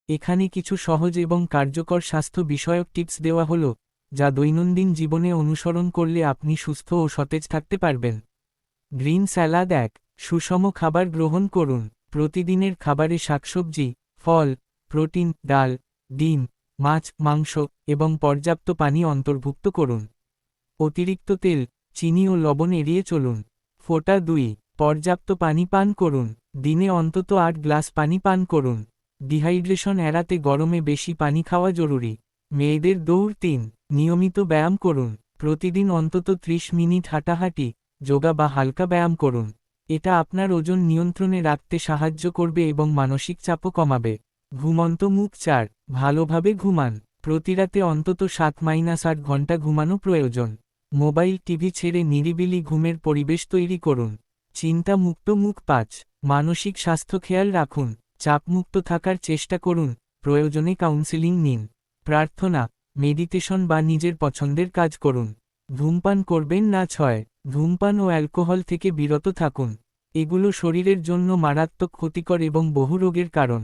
এখানে কিছু সহজ এবং কার্যকর স্বাস্থ্য বিষয়ক টিপস দেওয়া হলো, যা দৈনন্দিন জীবনে অনুসরণ করলে আপনি সুস্থ ও সতেজ থাকতে পারবেন। Green salad ১। সুষম খাবার গ্রহণ করুন। প্রতিদিনের খাবারে শাকসবজি, ফল, প্রোটিন, ডাল, ডিম, মাছ, মাংস এবং পর্যাপ্ত পানি অন্তর্ভুক্ত করুন। অতিরিক্ত তেল, চিনি ও লবণ এড়িয়ে চলুন। ফোঁটা ২। পর্যাপ্ত পানি পান করুন। দিনে অন্তত ৮ গ্লাস পানি পান করুন। ডিহাইড্রেশন এড়াতে গরমে বেশি পানি খাওয়া জরুরি। মেয়েদের দৌড় ৩। নিয়মিত ব্যায়াম করুন। প্রতিদিন অন্তত ৩০ মিনিট হাঁটাহাঁটি, যোগা বা হালকা ব্যায়াম করুন। এটা আপনার ওজন নিয়ন্ত্রণে রাখতে সাহায্য করবে এবং মানসিক চাপও কমাবে। ঘুমন্ত মুখ ৪। ভালোভাবে ঘুমান। প্রতিরাতে অন্তত ৭-৮ ঘন্টা ঘুমানো প্রয়োজন। মোবাইল টিভি ছেড়ে নিরিবিলি ঘুমের পরিবেশ তৈরি করুন। চিন্তা মুক্ত মুখ ৫। মানসিক স্বাস্থ্য খেয়াল রাখুন। চাপমুক্ত থাকার চেষ্টা করুন, প্রয়োজনে কাউন্সেলিং নিন। প্রার্থনা, মেডিটেশন বা নিজের পছন্দের কাজ করুন। ধূমপান করবেন না। ৬। ধূমপান ও অ্যালকোহল থেকে বিরত থাকুন। এগুলো শরীরের জন্য মারাত্মক ক্ষতিকর এবং বহু রোগের কারণ।